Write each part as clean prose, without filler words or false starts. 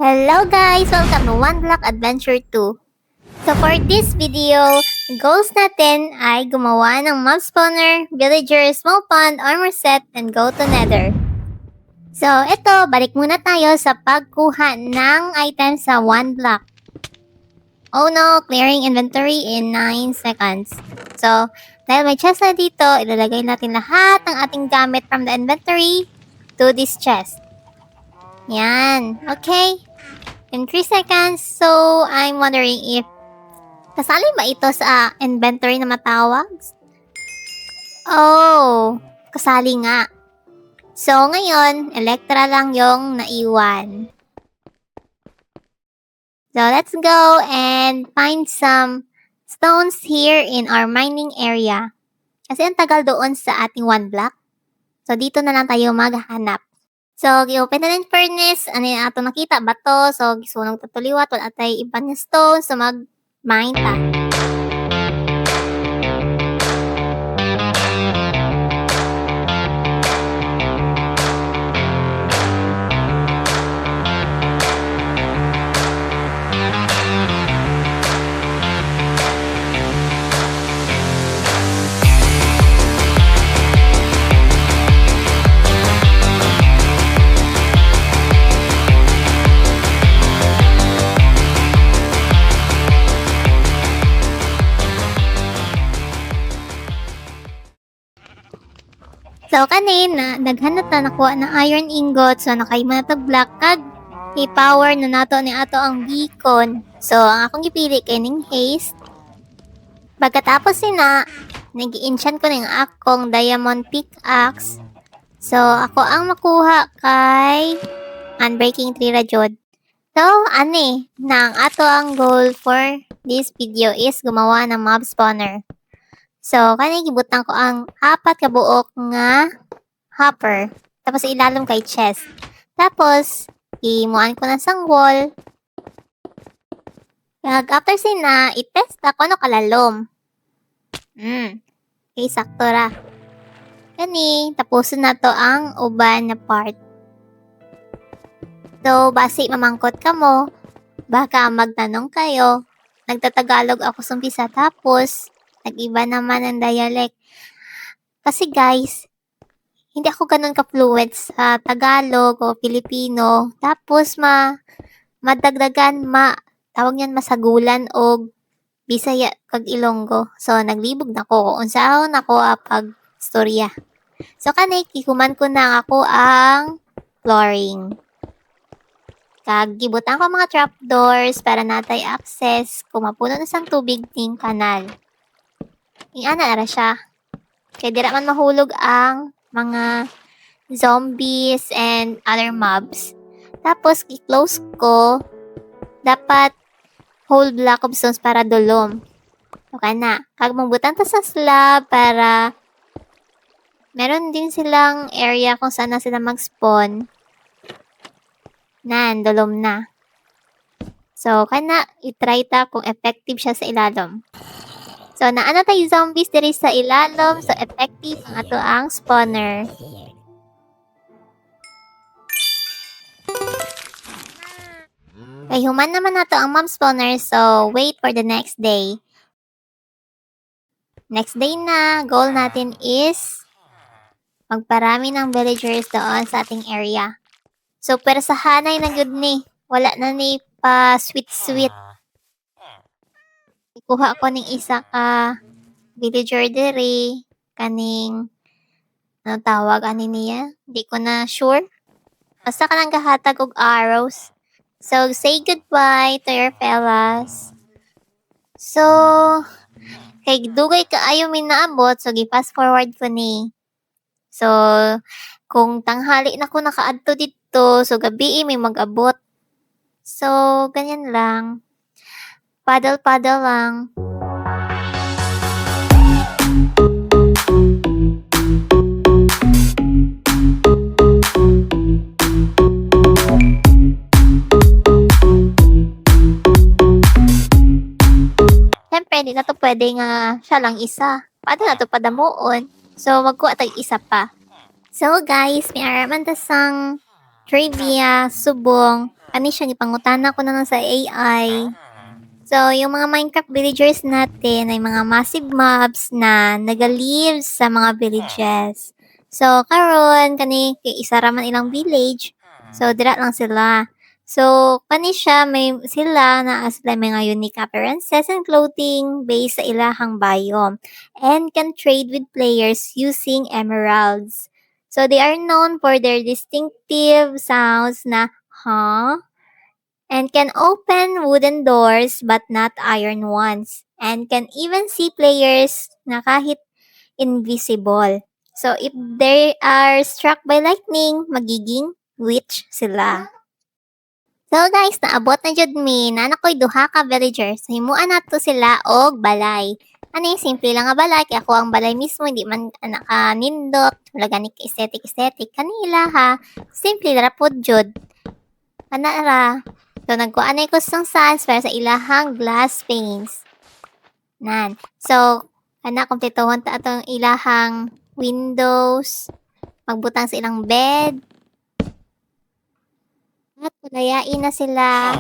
Hello guys! Welcome to One Block Adventure 2. So for this video, goals natin ay gumawa ng mob spawner, villager, small pond, armor set, and go to nether. So ito, balik muna tayo sa pagkuha ng items sa one block. Oh no, clearing inventory in 9 seconds. So, dahil may chest na dito, ilalagay natin lahat ng ating gamit from the inventory to this chest. Yan, okay. In 3 seconds, so I'm wondering if kasali ba ito sa inventory na matawag? Oh, kasali nga. So ngayon, Electra lang yung naiwan. So let's go and find some stones here in our mining area. Kasi ang tagal doon sa ating one block. So dito na lang tayo maghanap. So, gi-open na ng furnace. Ano yung ato nakita? Bato. So, gisunong tatuliwat. Wala tayo iba niya stone. So, mag-mine ta. So, kanina, naghanap na nakuha ng iron ingot. So, nakaima na black kag i-power na nato ni ato ang beacon. So, ang akong gipili kay ning haste. Pagkatapos na, nag-enchant ko ng akong diamond pickaxe. So, ako ang makuha kay Unbreaking 3 Rajod. So, ani, na ang ato ang goal for this video is gumawa ng mob spawner. So, kanina gibutang ko ang 4 ka buok nga hopper. Tapos ilalom kay chest. Tapos, imuan ko na sang wall. After sina, itest ako ano kalalom. Okay, sakto ra. Kani, tapusin na to ang uban na part. So, basi mamangkot ka mo. Baka magtanong kayo. Nagtatagalog ako sa umpisa tapos nag-iba naman ang dialect. Kasi guys, hindi ako ganun ka-fluent sa Tagalog o Filipino. Tapos madagdagan, tawag niyan masagulan o Bisaya kag Ilonggo. So, naglibog na ko. Unsaon ako pag storya. So, kanay, kikuman ko na ako ang flooring. Kag gibutan ko mga trapdoors para natay access kung mapuno na sang tubig ning kanal. Iana na siya. Kaya di man mahulog ang mga zombies and other mobs. Tapos, i-close ko. Dapat whole block of stones para dulom. Okay na. Kag magbutan ta sa slab para meron din silang area kung saan na sila mag-spawn. Dulom na. So, kana, itry ta kung effective siya sa ilalom. So, naana tayo zombies diri sa ilalom. So, effective ang ato ang spawner. Kay human naman nato ang mob spawner. So, wait for the next day. Next day na, goal natin is magparami ng villagers doon sa ating area. So, pero sa hanay na good ni. Wala na ni pa sweet-sweet. Ikuha ko ning isa ka villager diri. Kaning, ano tawag, ani niya? Hindi ko na sure. Basta ka lang kahatag og arrows. So, say goodbye to your fellas. So, kay dugay kaayo min naabot, so gi-fast forward ko ni. So, kung tanghali na ko nakaadto dito, so gabi may mag-abot. So, ganyan lang. Paddle-paddle lang. Siyempre, di na to pwede nga siya lang isa. Paano na to padamuon? So, magkuha tayo isa pa. So, guys, may araman ta sang trivia, subong. Ani siya, gipangutana ko na lang sa AI. So, yung mga Minecraft villagers natin ay mga massive mobs na naga-live sa mga villages. So, karon kani kay isa ra man ilang village. So, dira lang sila. So, kani siya may sila na sila mga unique appearances and clothing based sa ilahang biome and can trade with players using emeralds. So, they are known for their distinctive sounds na huh? And can open wooden doors but not iron ones, and can even see players na kahit invisible. So if they are struck by lightning, magiging witch sila. So guys, naabot na jud mi na nakoy duha ka villagers. So himuan nato sila og balay. Ani simple lang nga balay kay ako ang balay mismo hindi man naka-nindot, wala gani ka aesthetic kanila ha. Simple ra pod jud. Ana ra. So, nagkuanay ko sang sans para sa ilahang glass panes. Nan. So, kompletohon ta atong ilahang windows. Magbutang sa ilang bed. At palayain na sila.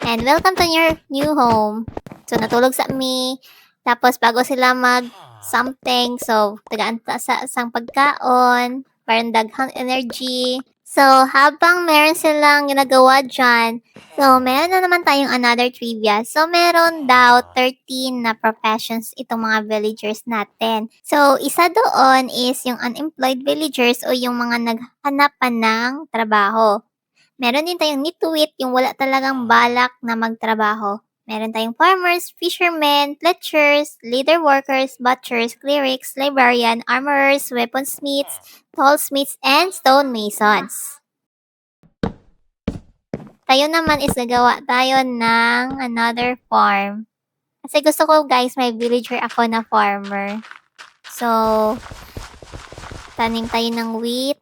And welcome to your new home. So, natulog sa mi. Tapos, bago sila something. So, tagaan ta sa sang pagkaon. Parang daghang energy. So, habang meron silang ginagawa dyan, so, meron na naman tayong another trivia. So, meron daw 13 na professions itong mga villagers natin. So, isa doon is yung unemployed villagers o yung mga naghanap pa ng trabaho. Meron din tayong nitwit, yung wala talagang balak na magtrabaho. Meron tayong farmers, fishermen, fletchers, leader workers, butchers, clerics, librarian, armorers, weaponsmiths, toolsmiths, and stonemasons. Tayo naman is nagawa tayo ng another farm. Kasi gusto ko guys, may villager ako na farmer. So, tanim tayo ng wheat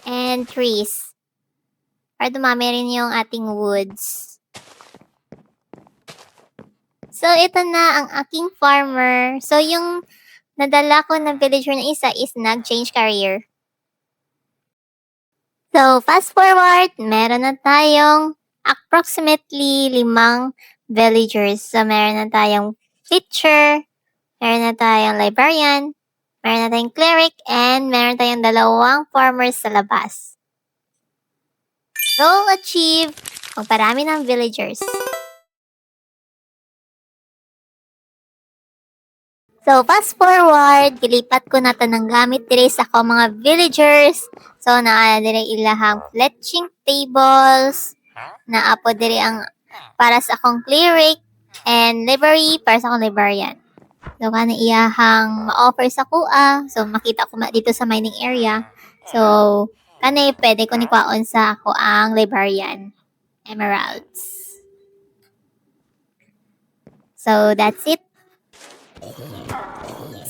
and trees. Para dumami rin yung ating woods. So, ito na ang aking farmer. So, yung nadala ko ng villager na isa is nag-change career. So, fast forward, meron na tayong approximately 5 villagers. So, meron na tayong teacher, meron na tayong librarian, meron na tayong cleric, and meron tayong 2 farmers sa labas. Goal achieved! Magparami ng villagers. So, fast forward, gilipat ko na to ng gamit diri sa ako mga villagers. So, naa diri ilahang fletching tables, naa po diri ang para sa akong cleric, and library para sa akong librarian. So, kana iyahang ma-offer sa kuha. So, makita ko dito sa mining area. So, kana pwede ko ni kwaon sa ako ang librarian. Emeralds. So, that's it.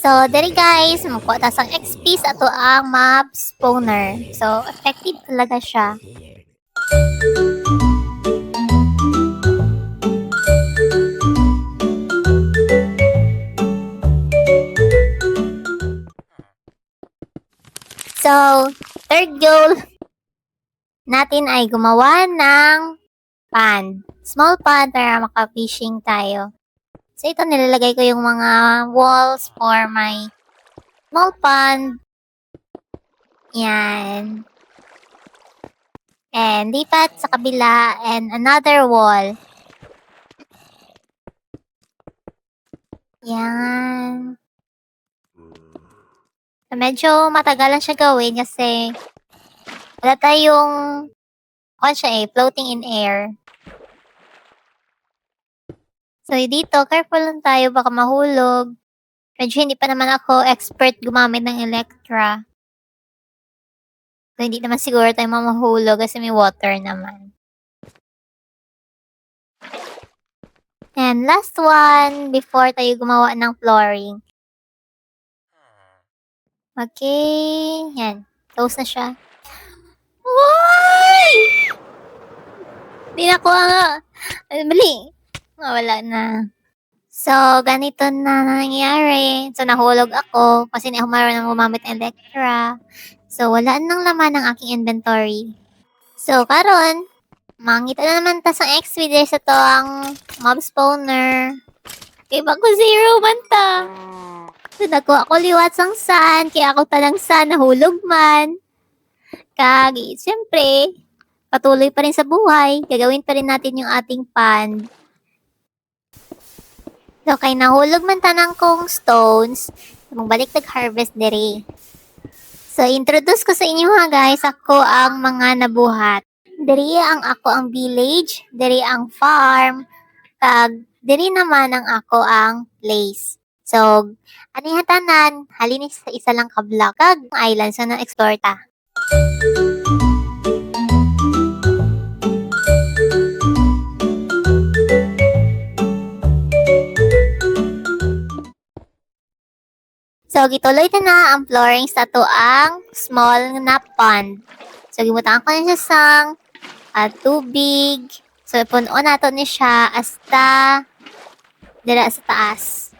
So, dali guys, magkuha ta sang XP sa ato ang map spawner. So, effective talaga siya. So, third goal natin ay gumawa ng pond. Small pond para maka-fishing tayo. So, ito nilalagay ko yung mga walls for my small pond. Yan. And lipat sa kabila and another wall. Yan. So, medyo matagalan siya gawin kasi wala tayong floating in air. So, dito, careful lang tayo, baka mahulog. Medyo hindi pa naman ako expert gumamit ng Electra. So, hindi naman siguro tayo mamahulog kasi may water naman. And last one, before tayo gumawa ng flooring. Okay, yan. Close na siya. Why? Di na ko mali. Wala na. So, ganito na nangyari. So, nahulog ako kasi hindi ako marunong gumamit ng Electra. So, wala nang laman ng aking inventory. So, karon mangita na naman ta sa XP dahil sa to ang mob spawner. Kay bago zero man ta. So, nakuha ko liwat sang saan, kaya ako talang saan nahulog man. Kagi, siyempre, patuloy pa rin sa buhay. Gagawin pa rin natin yung ating pan. So, kay nahulog man tanang kong stones, magbalik nag-harvest diri. So, introduce ko sa inyo ha guys, ako ang mga nabuhat. Diri ang ako ang village, diri ang farm, kag diri naman ang ako ang place. So, aniha tanan, halin sa isa lang ka block kag island so na-explore ta. So, gituloy na ang flooring sa to ang small na pond. So, gibutaan ko na siya sang tubig. So, puno na to ni siya hasta dira sa taas.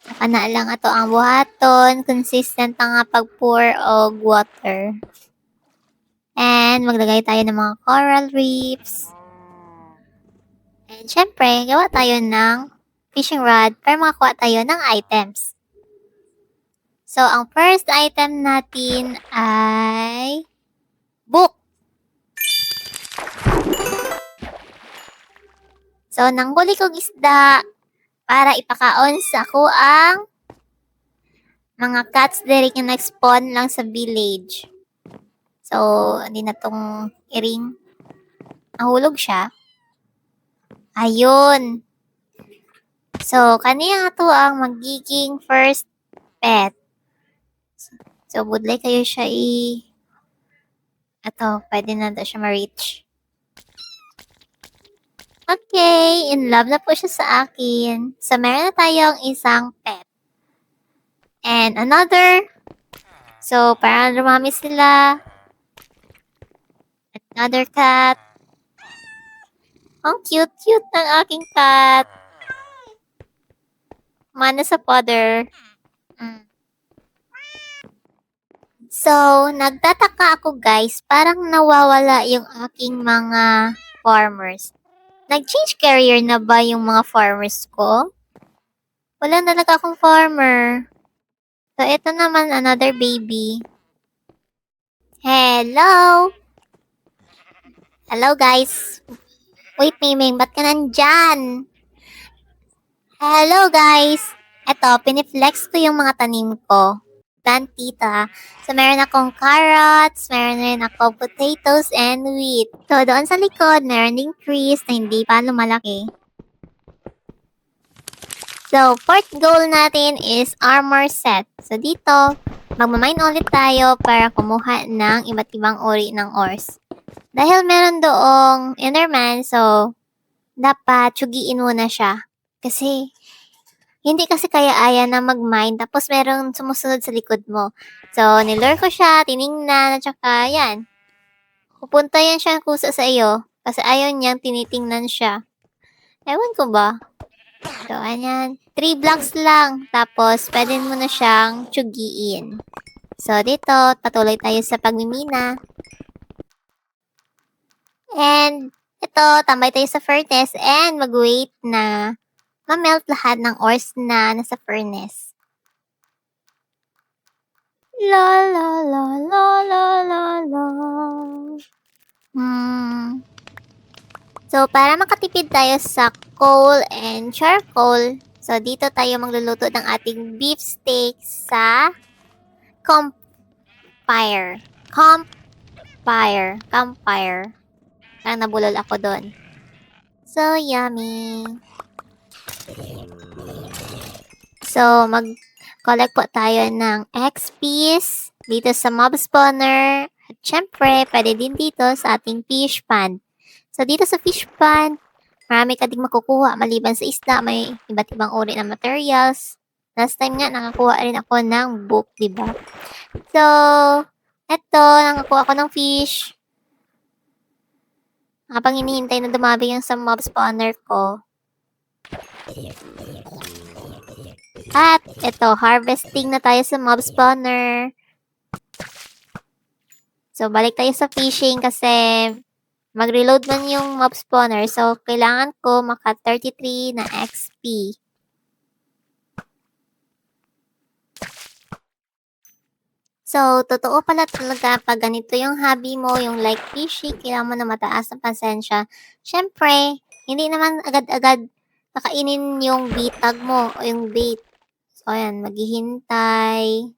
Saka na lang ato ang buhaton. Consistent na nga pag-pour og water. And maglagay tayo ng mga coral reefs. And syempre, gawa tayo ng fishing rod para makakuha tayo ng items. So, ang first item natin ay book. So, nanghuli kong isda para ipakaon sa ako ang mga cats diri nga nag-spawn lang sa village. So, hindi na tong iring. Nahulog siya. Ayun. So, kaniya nga to ang magiging first pet. So, budlay kayo siya Ato, pwede na daw siya ma-reach. Okay, in love na po siya sa akin. So, meron na tayong isang pet. And another. So, para lumami sila. Another cat. Ang cute-cute ng aking cat. Mana sa father. So, nagtataka ako guys, parang nawawala yung aking mga farmers. Nag-change career na ba yung mga farmers ko? Wala na talaga akong farmer. So, ito naman another baby. Hello! Hello guys! Wait, Miming, ba't ka nandyan? Hello guys! Ito, piniflex ko yung mga tanim ko. Tita. So, meron akong carrots, meron rin ako potatoes and wheat. So, doon sa likod, meron ding trees na hindi pa lumalaki. So, fourth goal natin is armor set. So, dito, magmamine ulit tayo para kumuha ng iba't ibang uri ng ores. Dahil meron doong Enderman, so, dapat tsugiin muna siya. Kasi, hindi kasi kaya na mag-mine tapos merong sumusunod sa likod mo. So, nilure ko siya, tiningnan, at saka yan. Pupunta yan siya kusa sa iyo kasi ayaw niyang tinitingnan siya. Ewan ko ba? So, ayan. 3 blocks lang. Tapos, pwede mo na siyang tsugiin. So, dito, patuloy tayo sa pagmimina. And, ito, tambay tayo sa furnace and mag-wait na ma-melt lahat ng ores na nasa furnace. La la la la la la la. So, para makatipid tayo sa coal and charcoal, so dito tayo magluluto ng ating beef steak sa campfire. Campfire. Parang nabulol ako doon. So, yummy. So, mag-collect po tayo ng XPs dito sa mob spawner. At syempre, pwede din dito sa ating fish pond. So, dito sa fish pond, marami ka ding makukuha maliban sa isda. May iba't ibang uri ng materials. Last time nga, nakakuha rin ako ng book, diba? So, eto, nakakuha ako ng fish. Habang hinihintay na dumabi yung sa mob spawner ko. At ito, harvesting na tayo sa mob spawner. So, balik tayo sa fishing kasi mag-reload man yung mob spawner. So, kailangan ko maka 33 na XP. So, totoo pala talaga pag ganito yung hobby mo, yung like fishing, kailangan mo na mataas ang pasensya. Siyempre, hindi naman agad-agad kakainin yung bitag mo o yung bait. So, ayan, maghihintay.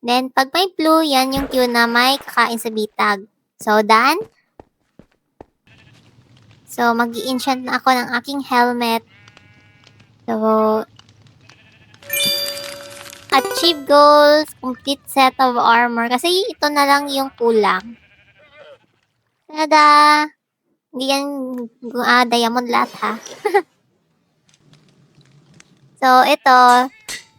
Then, pag may blue, yan yung cue na may kakain sa bitag. So, done. So, mag-i-enchant na ako ng aking helmet. So, achieve goals, complete set of armor. Kasi ito na lang yung kulang. Tada! Hindi yan diamond lahat ha. So, ito.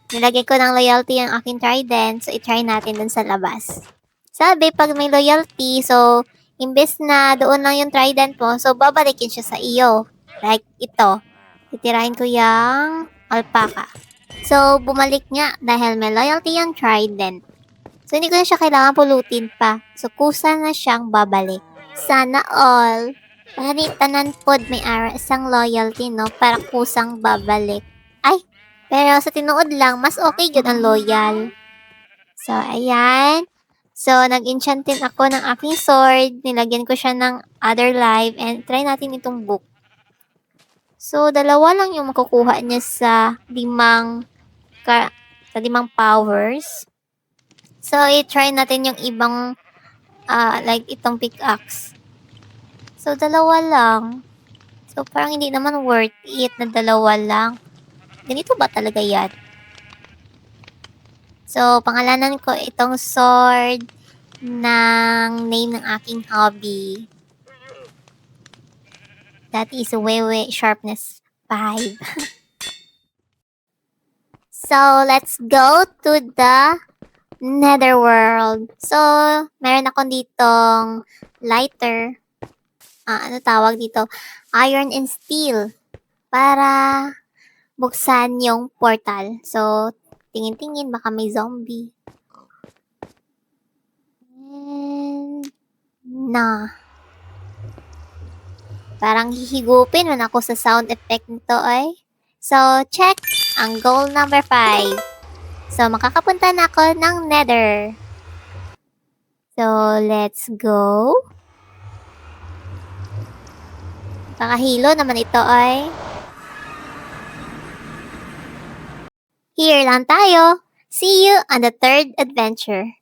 Nilagay ko ng loyalty yung aking trident. So, i-try natin dun sa labas. Sabi, pag may loyalty, so, imbes na doon lang yung trident mo, so, babalikin siya sa iyo. Like, ito. Titirahin ko yung alpaca. So, bumalik nga dahil may loyalty yung trident. So, hindi ko na siya kailangan pulutin pa. So, kusa na siyang babalik. Sana all. Pani tanan pod may ara isang loyalty, no? Para kusang babalik. Ay, pero sa tinuod lang, mas okay yun ang loyal. So, ayan. So, nag-enchantin ako ng aking sword. Nilagyan ko siya ng other life. And try natin itong book. So, dalawa lang yung makukuha niya sa limang powers. So, i-try natin yung ibang like itong pickaxe. So, dalawa lang. So, parang hindi naman worth it na dalawa lang. Ganito ba talaga yan? So, pangalanan ko itong sword ng name ng aking hobby. That is Wewe Sharpness 5. So, let's go to the Netherworld. So, meron akong ditong lighter. Ano tawag dito? Iron and steel. Para buksan yung portal. So, tingin-tingin, baka may zombie. And, parang hihigupin man ako sa sound effect nito ay. So, check ang goal number 5. So, makakapunta na ako ng Nether. So, let's go. Kakahilo naman ito ay. Here lang tayo. See you on the third adventure.